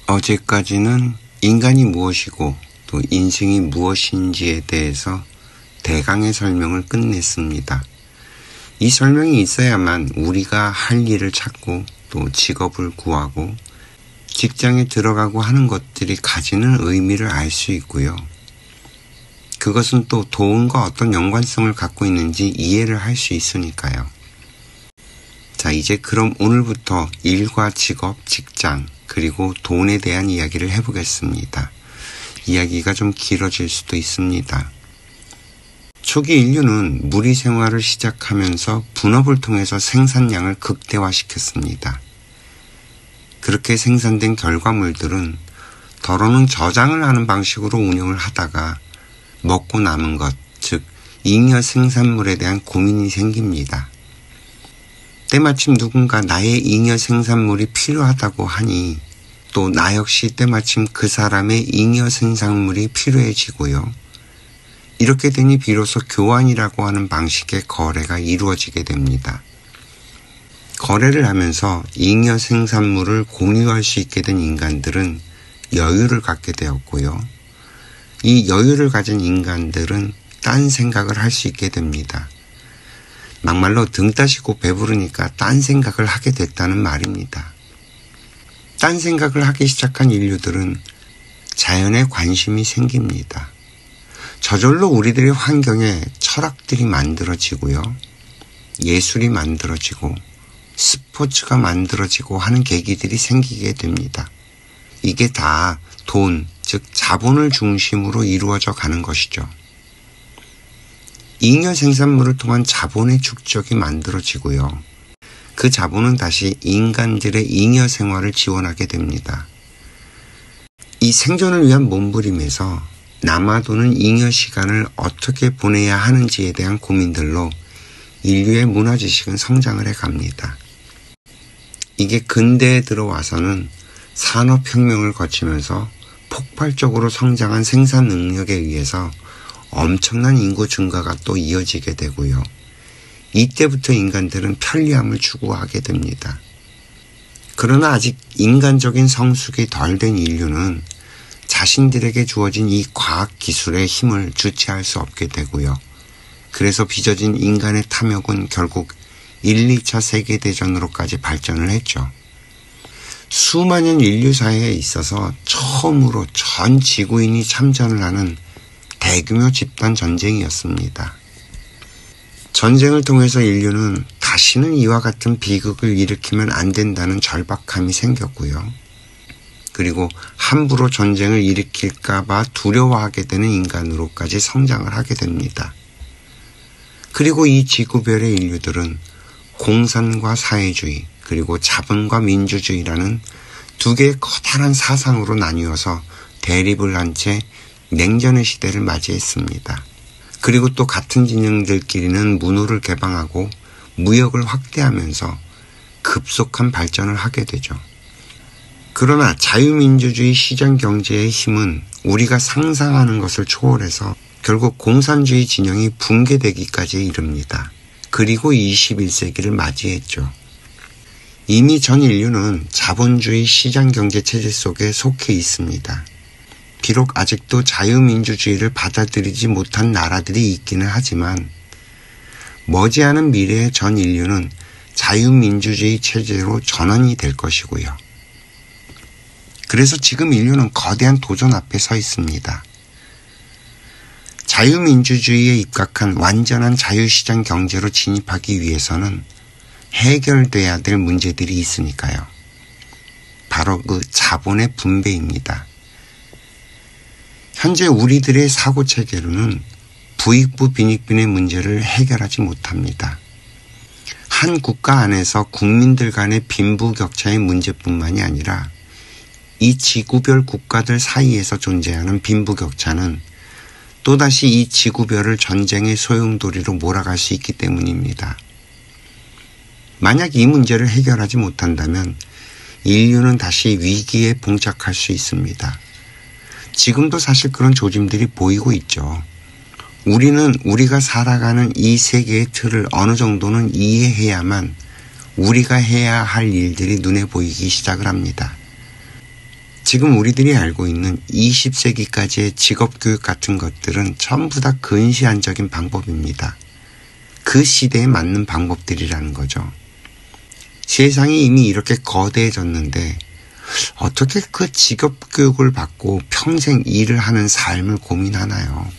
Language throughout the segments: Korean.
어제까지는 인간이 무엇이고 또 인생이 무엇인지에 대해서 대강의 설명을 끝냈습니다. 이 설명이 있어야만 우리가 할 일을 찾고 또 직업을 구하고 직장에 들어가고 하는 것들이 가지는 의미를 알 수 있고요. 그것은 또 돈과 어떤 연관성을 갖고 있는지 이해를 할 수 있으니까요. 자, 이제 그럼 오늘부터 일과 직업, 직장, 그리고 돈에 대한 이야기를 해보겠습니다. 이야기가 좀 길어질 수도 있습니다. 초기 인류는 무리 생활을 시작하면서 분업을 통해서 생산량을 극대화시켰습니다. 그렇게 생산된 결과물들은 더러는 저장을 하는 방식으로 운영을 하다가 먹고 남은 것, 즉 잉여 생산물에 대한 고민이 생깁니다. 때마침 누군가 나의 잉여 생산물이 필요하다고 하니 또 나 역시 때마침 그 사람의 잉여 생산물이 필요해지고요. 이렇게 되니 비로소 교환이라고 하는 방식의 거래가 이루어지게 됩니다. 거래를 하면서 잉여 생산물을 공유할 수 있게 된 인간들은 여유를 갖게 되었고요. 이 여유를 가진 인간들은 딴 생각을 할 수 있게 됩니다. 막말로 등 따시고 배부르니까 딴 생각을 하게 됐다는 말입니다. 딴 생각을 하기 시작한 인류들은 자연에 관심이 생깁니다. 저절로 우리들의 환경에 철학들이 만들어지고요. 예술이 만들어지고 스포츠가 만들어지고 하는 계기들이 생기게 됩니다. 이게 다 돈, 즉 자본을 중심으로 이루어져 가는 것이죠. 잉여 생산물을 통한 자본의 축적이 만들어지고요. 그 자본은 다시 인간들의 잉여 생활을 지원하게 됩니다. 이 생존을 위한 몸부림에서 남아도는 잉여 시간을 어떻게 보내야 하는지에 대한 고민들로 인류의 문화지식은 성장을 해갑니다. 이게 근대에 들어와서는 산업혁명을 거치면서 폭발적으로 성장한 생산 능력에 의해서 엄청난 인구 증가가 또 이어지게 되고요. 이때부터 인간들은 편리함을 추구하게 됩니다. 그러나 아직 인간적인 성숙이 덜 된 인류는 자신들에게 주어진 이 과학기술의 힘을 주체할 수 없게 되고요. 그래서 빚어진 인간의 탐욕은 결국 1, 2차 세계대전으로까지 발전을 했죠. 수만 년 인류사회에 있어서 처음으로 전 지구인이 참전을 하는 대규모 집단 전쟁이었습니다. 전쟁을 통해서 인류는 다시는 이와 같은 비극을 일으키면 안 된다는 절박함이 생겼고요. 그리고 함부로 전쟁을 일으킬까봐 두려워하게 되는 인간으로까지 성장을 하게 됩니다. 그리고 이 지구별의 인류들은 공산과 사회주의, 그리고 자본과 민주주의라는 두 개의 커다란 사상으로 나뉘어서 대립을 한 채 냉전의 시대를 맞이했습니다. 그리고 또 같은 진영들끼리는 문호를 개방하고 무역을 확대하면서 급속한 발전을 하게 되죠. 그러나 자유민주주의 시장경제의 힘은 우리가 상상하는 것을 초월해서 결국 공산주의 진영이 붕괴되기까지 이릅니다. 그리고 21세기를 맞이했죠. 이미 전 인류는 자본주의 시장경제 체제 속에 속해 있습니다. 비록 아직도 자유민주주의를 받아들이지 못한 나라들이 있기는 하지만 머지않은 미래의 전 인류는 자유민주주의 체제로 전환이 될 것이고요. 그래서 지금 인류는 거대한 도전 앞에 서 있습니다. 자유민주주의에 입각한 완전한 자유시장 경제로 진입하기 위해서는 해결돼야 될 문제들이 있으니까요. 바로 그 자본의 분배입니다. 현재 우리들의 사고체계로는 부익부 빈익빈의 문제를 해결하지 못합니다. 한 국가 안에서 국민들 간의 빈부격차의 문제뿐만이 아니라 이 지구별 국가들 사이에서 존재하는 빈부격차는 또다시 이 지구별을 전쟁의 소용돌이로 몰아갈 수 있기 때문입니다. 만약 이 문제를 해결하지 못한다면 인류는 다시 위기에 봉착할 수 있습니다. 지금도 사실 그런 조짐들이 보이고 있죠. 우리는 우리가 살아가는 이 세계의 틀을 어느 정도는 이해해야만 우리가 해야 할 일들이 눈에 보이기 시작을 합니다. 지금 우리들이 알고 있는 20세기까지의 직업교육 같은 것들은 전부 다 근시안적인 방법입니다. 그 시대에 맞는 방법들이라는 거죠. 세상이 이미 이렇게 거대해졌는데 어떻게 그 직업교육을 받고 평생 일을 하는 삶을 고민하나요?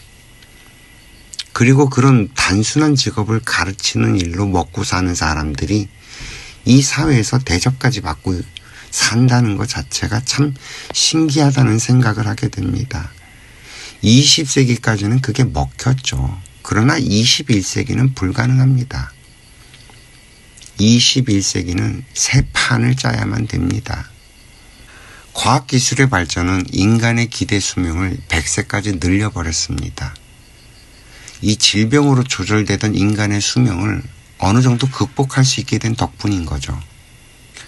그리고 그런 단순한 직업을 가르치는 일로 먹고 사는 사람들이 이 사회에서 대접까지 받고 산다는 것 자체가 참 신기하다는 생각을 하게 됩니다. 20세기까지는 그게 먹혔죠. 그러나 21세기는 불가능합니다. 21세기는 새 판을 짜야만 됩니다. 과학기술의 발전은 인간의 기대 수명을 100세까지 늘려버렸습니다. 이 질병으로 조절되던 인간의 수명을 어느 정도 극복할 수 있게 된 덕분인 거죠.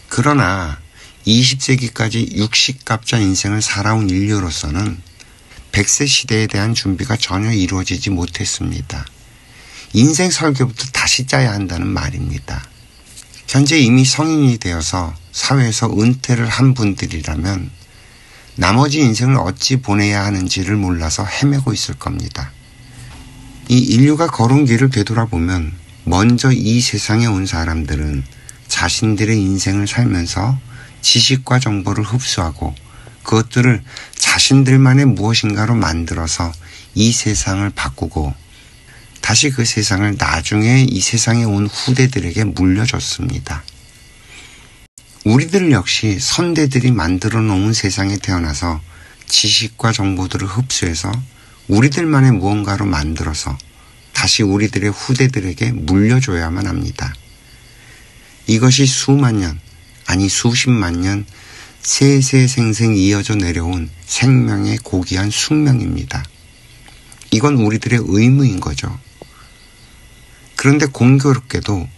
그러나 20세기까지 60갑자 인생을 살아온 인류로서는 100세 시대에 대한 준비가 전혀 이루어지지 못했습니다. 인생 설계부터 다시 짜야 한다는 말입니다. 현재 이미 성인이 되어서 사회에서 은퇴를 한 분들이라면 나머지 인생을 어찌 보내야 하는지를 몰라서 헤매고 있을 겁니다. 이 인류가 걸은 길을 되돌아보면 먼저 이 세상에 온 사람들은 자신들의 인생을 살면서 지식과 정보를 흡수하고 그것들을 자신들만의 무엇인가로 만들어서 이 세상을 바꾸고 다시 그 세상을 나중에 이 세상에 온 후대들에게 물려줬습니다. 우리들 역시 선대들이 만들어 놓은 세상에 태어나서 지식과 정보들을 흡수해서 우리들만의 무언가로 만들어서 다시 우리들의 후대들에게 물려줘야만 합니다. 이것이 수만 년, 아니 수십만 년 세세생생 이어져 내려온 생명의 고귀한 숙명입니다. 이건 우리들의 의무인 거죠. 그런데 공교롭게도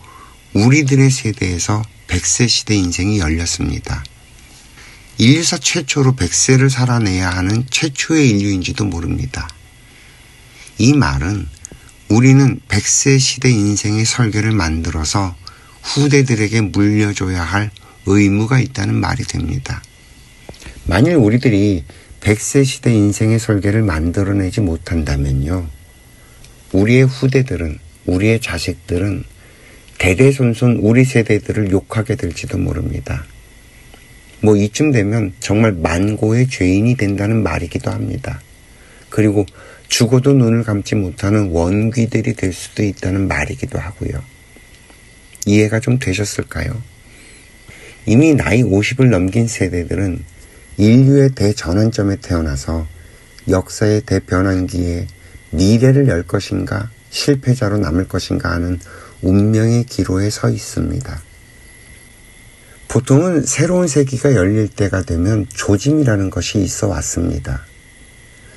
우리들의 세대에서 100세 시대 인생이 열렸습니다. 인류사 최초로 100세를 살아내야 하는 최초의 인류인지도 모릅니다. 이 말은 우리는 100세 시대 인생의 설계를 만들어서 후대들에게 물려줘야 할 의무가 있다는 말이 됩니다. 만일 우리들이 100세 시대 인생의 설계를 만들어내지 못한다면요, 우리의 후대들은, 우리의 자식들은 대대손손 우리 세대들을 욕하게 될지도 모릅니다. 이쯤 되면 정말 만고의 죄인이 된다는 말이기도 합니다. 그리고 죽어도 눈을 감지 못하는 원귀들이 될 수도 있다는 말이기도 하고요. 이해가 좀 되셨을까요? 이미 나이 50을 넘긴 세대들은 인류의 대전환점에 태어나서 역사의 대변환기에 미래를 열 것인가 실패자로 남을 것인가 하는 운명의 기로에 서 있습니다. 보통은 새로운 세기가 열릴 때가 되면 조짐이라는 것이 있어 왔습니다.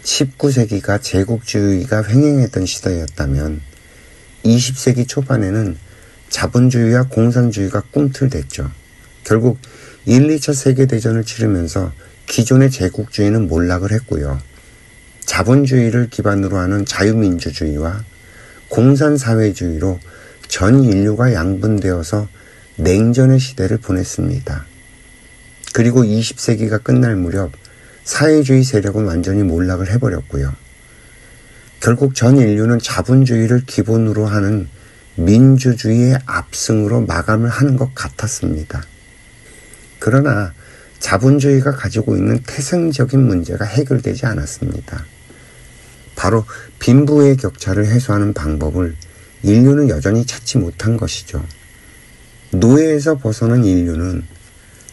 19세기가 제국주의가 횡행했던 시대였다면 20세기 초반에는 자본주의와 공산주의가 꿈틀댔죠. 결국 1, 2차 세계대전을 치르면서 기존의 제국주의는 몰락을 했고요. 자본주의를 기반으로 하는 자유민주주의와 공산사회주의로 전 인류가 양분되어서 냉전의 시대를 보냈습니다. 그리고 20세기가 끝날 무렵 사회주의 세력은 완전히 몰락을 해버렸고요. 결국 전 인류는 자본주의를 기본으로 하는 민주주의의 압승으로 마감을 하는 것 같았습니다. 그러나 자본주의가 가지고 있는 태생적인 문제가 해결되지 않았습니다. 바로 빈부의 격차를 해소하는 방법을 인류는 여전히 찾지 못한 것이죠. 노예에서 벗어난 인류는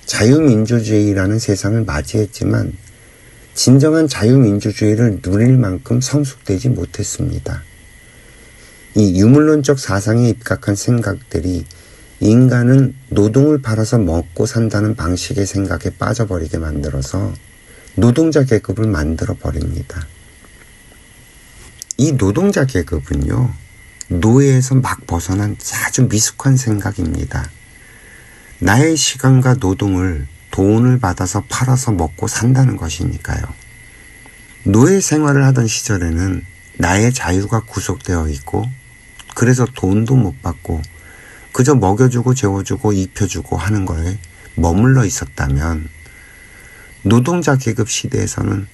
자유민주주의라는 세상을 맞이했지만 진정한 자유민주주의를 누릴 만큼 성숙되지 못했습니다. 이 유물론적 사상에 입각한 생각들이 인간은 노동을 팔아서 먹고 산다는 방식의 생각에 빠져버리게 만들어서 노동자 계급을 만들어 버립니다. 이 노동자 계급은요, 노예에서 막 벗어난 아주 미숙한 생각입니다. 나의 시간과 노동을 돈을 받아서 팔아서 먹고 산다는 것이니까요. 노예 생활을 하던 시절에는 나의 자유가 구속되어 있고 그래서 돈도 못 받고 그저 먹여주고 재워주고 입혀주고 하는 거에 머물러 있었다면 노동자 계급 시대에서는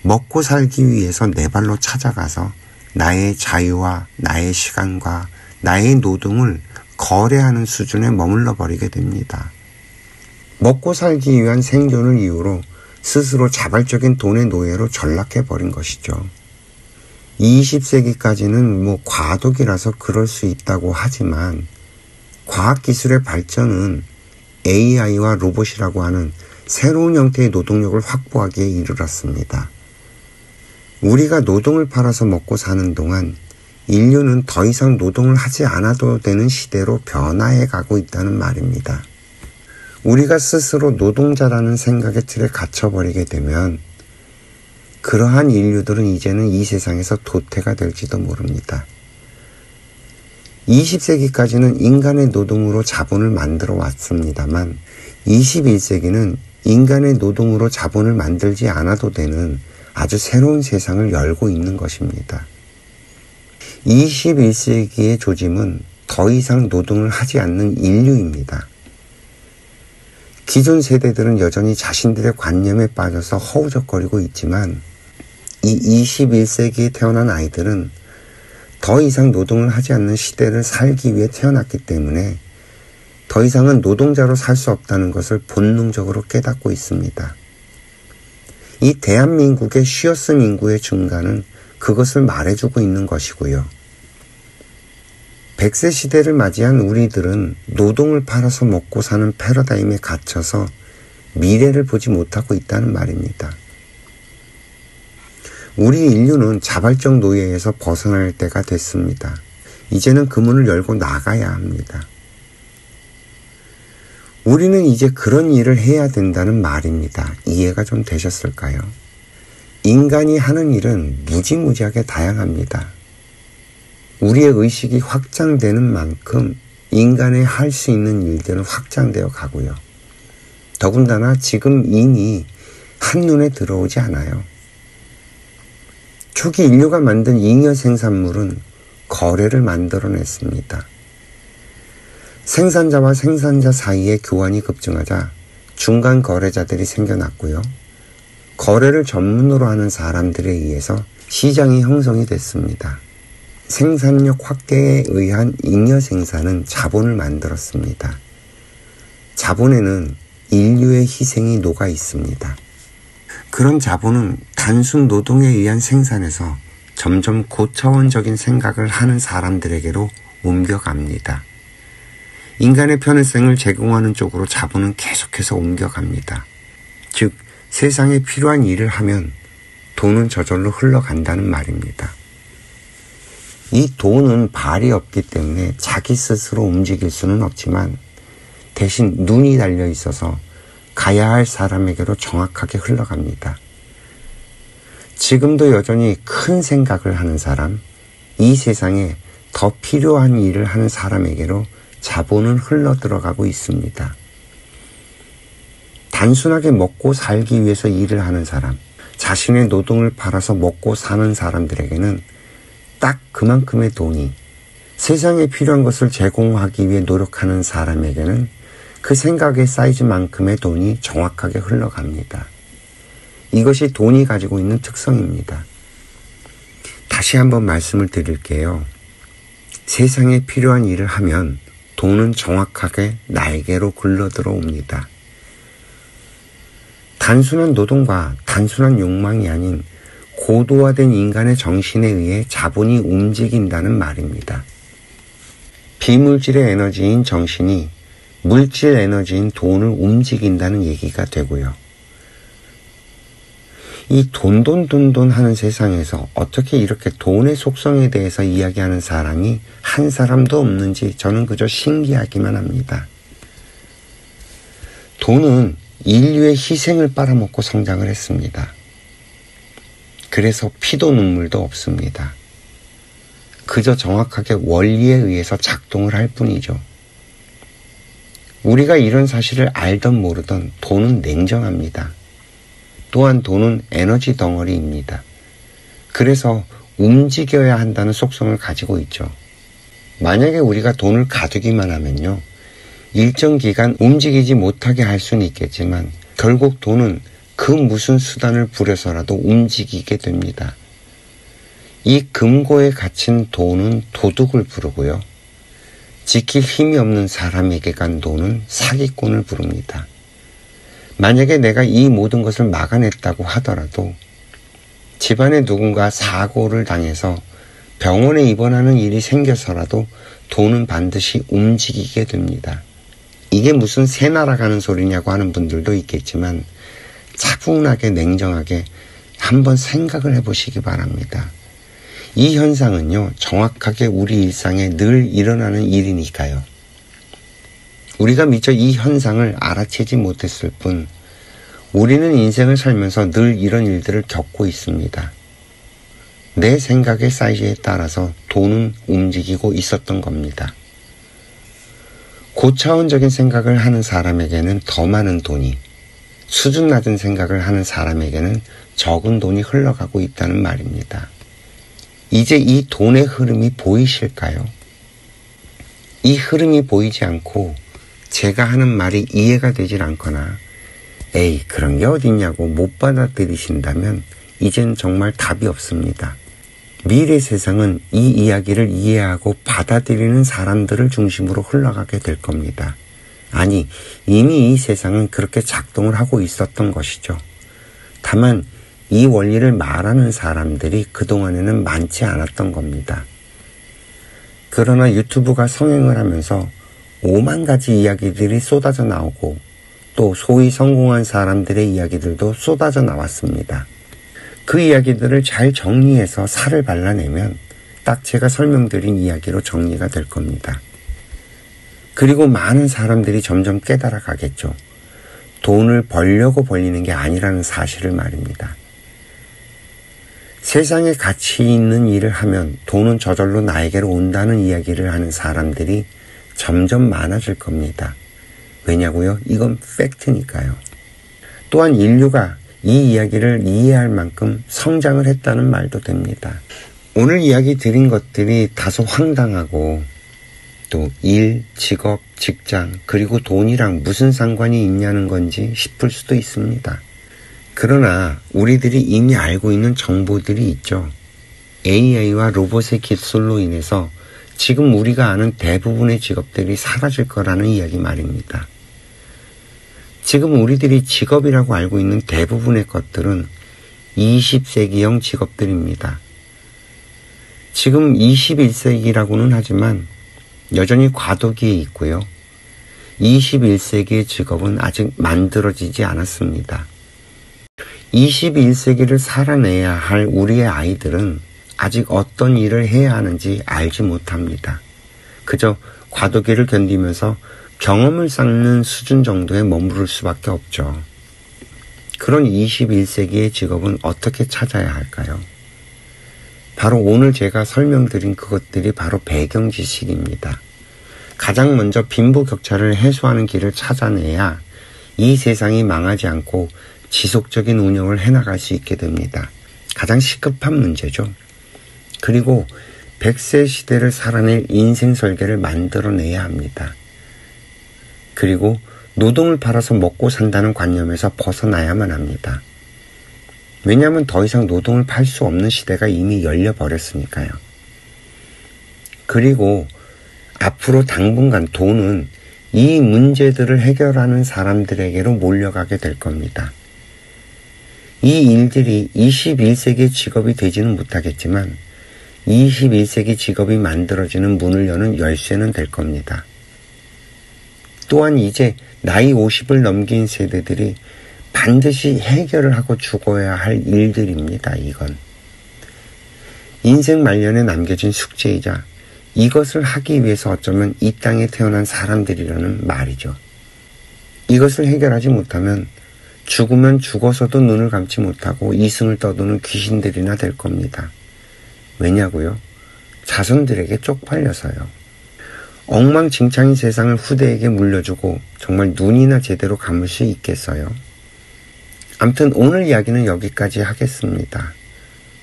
먹고 살기 위해서 내 발로 찾아가서 나의 자유와 나의 시간과 나의 노동을 거래하는 수준에 머물러 버리게 됩니다. 먹고 살기 위한 생존을 이유로 스스로 자발적인 돈의 노예로 전락해 버린 것이죠. 20세기까지는 과도기라서 그럴 수 있다고 하지만 과학기술의 발전은 AI와 로봇이라고 하는 새로운 형태의 노동력을 확보하기에 이르렀습니다. 우리가 노동을 팔아서 먹고 사는 동안 인류는 더 이상 노동을 하지 않아도 되는 시대로 변화해 가고 있다는 말입니다. 우리가 스스로 노동자라는 생각의 틀에 갇혀버리게 되면 그러한 인류들은 이제는 이 세상에서 도태가 될지도 모릅니다. 20세기까지는 인간의 노동으로 자본을 만들어 왔습니다만 21세기는 인간의 노동으로 자본을 만들지 않아도 되는 아주 새로운 세상을 열고 있는 것입니다. 21세기의 조짐은 더 이상 노동을 하지 않는 인류입니다. 기존 세대들은 여전히 자신들의 관념에 빠져서 허우적거리고 있지만 이 21세기에 태어난 아이들은 더 이상 노동을 하지 않는 시대를 살기 위해 태어났기 때문에 더 이상은 노동자로 살 수 없다는 것을 본능적으로 깨닫고 있습니다. 이 대한민국의 쉬어쓴 인구의 증가는 그것을 말해주고 있는 것이고요. 100세 시대를 맞이한 우리들은 노동을 팔아서 먹고 사는 패러다임에 갇혀서 미래를 보지 못하고 있다는 말입니다. 우리 인류는 자발적 노예에서 벗어날 때가 됐습니다. 이제는 그 문을 열고 나가야 합니다. 우리는 이제 그런 일을 해야 된다는 말입니다. 이해가 좀 되셨을까요? 인간이 하는 일은 무지무지하게 다양합니다. 우리의 의식이 확장되는 만큼 인간의 할 수 있는 일들은 확장되어 가고요. 더군다나 지금 이미 한눈에 들어오지 않아요. 초기 인류가 만든 잉여 생산물은 거래를 만들어냈습니다. 생산자와 생산자 사이의 교환이 급증하자 중간 거래자들이 생겨났고요. 거래를 전문으로 하는 사람들에 의해서 시장이 형성이 됐습니다. 생산력 확대에 의한 잉여 생산은 자본을 만들었습니다. 자본에는 인류의 희생이 녹아 있습니다. 그런 자본은 단순 노동에 의한 생산에서 점점 고차원적인 생각을 하는 사람들에게로 옮겨갑니다. 인간의 편의성을 제공하는 쪽으로 자본은 계속해서 옮겨갑니다. 즉, 세상에 필요한 일을 하면 돈은 저절로 흘러간다는 말입니다. 이 돈은 발이 없기 때문에 자기 스스로 움직일 수는 없지만 대신 눈이 달려 있어서 가야 할 사람에게로 정확하게 흘러갑니다. 지금도 여전히 큰 생각을 하는 사람, 이 세상에 더 필요한 일을 하는 사람에게로 자본은 흘러들어가고 있습니다. 단순하게 먹고 살기 위해서 일을 하는 사람, 자신의 노동을 팔아서 먹고 사는 사람들에게는 딱 그만큼의 돈이, 세상에 필요한 것을 제공하기 위해 노력하는 사람에게는 그 생각의 사이즈만큼의 돈이 정확하게 흘러갑니다. 이것이 돈이 가지고 있는 특성입니다. 다시 한번 말씀을 드릴게요. 세상에 필요한 일을 하면 돈은 정확하게 나에게로 굴러들어옵니다. 단순한 노동과 단순한 욕망이 아닌 고도화된 인간의 정신에 의해 자본이 움직인다는 말입니다. 비물질의 에너지인 정신이 물질 에너지인 돈을 움직인다는 얘기가 되고요. 이 돈 하는 세상에서 어떻게 이렇게 돈의 속성에 대해서 이야기하는 사람이 한 사람도 없는지 저는 그저 신기하기만 합니다. 돈은 인류의 희생을 빨아먹고 성장을 했습니다. 그래서 피도 눈물도 없습니다. 그저 정확하게 원리에 의해서 작동을 할 뿐이죠. 우리가 이런 사실을 알던 모르던 돈은 냉정합니다. 또한 돈은 에너지 덩어리입니다. 그래서 움직여야 한다는 속성을 가지고 있죠. 만약에 우리가 돈을 가두기만 하면요, 일정 기간 움직이지 못하게 할 수는 있겠지만 결국 돈은 그 무슨 수단을 부려서라도 움직이게 됩니다. 이 금고에 갇힌 돈은 도둑을 부르고요. 지킬 힘이 없는 사람에게 간 돈은 사기꾼을 부릅니다. 만약에 내가 이 모든 것을 막아냈다고 하더라도 집안에 누군가 사고를 당해서 병원에 입원하는 일이 생겨서라도 돈은 반드시 움직이게 됩니다. 이게 무슨 새 날아가는 소리냐고 하는 분들도 있겠지만 차분하게 냉정하게 한번 생각을 해보시기 바랍니다. 이 현상은요, 정확하게 우리 일상에 늘 일어나는 일이니까요. 우리가 미처 이 현상을 알아채지 못했을 뿐 우리는 인생을 살면서 늘 이런 일들을 겪고 있습니다. 내 생각의 사이즈에 따라서 돈은 움직이고 있었던 겁니다. 고차원적인 생각을 하는 사람에게는 더 많은 돈이, 수준 낮은 생각을 하는 사람에게는 적은 돈이 흘러가고 있다는 말입니다. 이제 이 돈의 흐름이 보이실까요? 이 흐름이 보이지 않고 제가 하는 말이 이해가 되질 않거나 에이 그런 게 어딨냐고 못 받아들이신다면 이젠 정말 답이 없습니다. 미래 세상은 이 이야기를 이해하고 받아들이는 사람들을 중심으로 흘러가게 될 겁니다. 아니, 이미 이 세상은 그렇게 작동을 하고 있었던 것이죠. 다만 이 원리를 말하는 사람들이 그동안에는 많지 않았던 겁니다. 그러나 유튜브가 성행을 하면서 5만 가지 이야기들이 쏟아져 나오고 또 소위 성공한 사람들의 이야기들도 쏟아져 나왔습니다. 그 이야기들을 잘 정리해서 살을 발라내면 딱 제가 설명드린 이야기로 정리가 될 겁니다. 그리고 많은 사람들이 점점 깨달아 가겠죠. 돈을 벌려고 벌리는 게 아니라는 사실을 말입니다. 세상에 가치 있는 일을 하면 돈은 저절로 나에게로 온다는 이야기를 하는 사람들이 점점 많아질 겁니다. 왜냐고요? 이건 팩트니까요. 또한 인류가 이 이야기를 이해할 만큼 성장을 했다는 말도 됩니다. 오늘 이야기 드린 것들이 다소 황당하고 또 일, 직업, 직장, 그리고 돈이랑 무슨 상관이 있냐는 건지 싶을 수도 있습니다. 그러나 우리들이 이미 알고 있는 정보들이 있죠. AI와 로봇의 기술로 인해서 지금 우리가 아는 대부분의 직업들이 사라질 거라는 이야기 말입니다. 지금 우리들이 직업이라고 알고 있는 대부분의 것들은 20세기형 직업들입니다. 지금 21세기라고는 하지만 여전히 과도기에 있고요. 21세기의 직업은 아직 만들어지지 않았습니다. 21세기를 살아내야 할 우리의 아이들은 아직 어떤 일을 해야 하는지 알지 못합니다. 그저 과도기를 견디면서 경험을 쌓는 수준 정도에 머무를 수밖에 없죠. 그런 21세기의 직업은 어떻게 찾아야 할까요? 바로 오늘 제가 설명드린 그것들이 바로 배경 지식입니다. 가장 먼저 빈부격차를 해소하는 길을 찾아내야 이 세상이 망하지 않고 지속적인 운영을 해나갈 수 있게 됩니다. 가장 시급한 문제죠. 그리고 100세 시대를 살아낼 인생 설계를 만들어내야 합니다. 그리고 노동을 팔아서 먹고 산다는 관념에서 벗어나야만 합니다. 왜냐하면 더 이상 노동을 팔 수 없는 시대가 이미 열려버렸으니까요. 그리고 앞으로 당분간 돈은 이 문제들을 해결하는 사람들에게로 몰려가게 될 겁니다. 이 일들이 21세기 직업이 되지는 못하겠지만 21세기 직업이 만들어지는 문을 여는 열쇠는 될 겁니다. 또한 이제 나이 50을 넘긴 세대들이 반드시 해결을 하고 죽어야 할 일들입니다. 이건 인생 말년에 남겨진 숙제이자 이것을 하기 위해서 어쩌면 이 땅에 태어난 사람들이라는 말이죠. 이것을 해결하지 못하면 죽으면 죽어서도 눈을 감지 못하고 이승을 떠도는 귀신들이나 될 겁니다. 왜냐고요? 자손들에게 쪽팔려서요. 엉망진창인 세상을 후대에게 물려주고 정말 눈이나 제대로 감을 수 있겠어요? 아무튼 오늘 이야기는 여기까지 하겠습니다.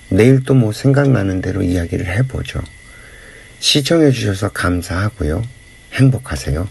내일 또 뭐 생각나는 대로 이야기를 해보죠. 시청해 주셔서 감사하고요. 행복하세요.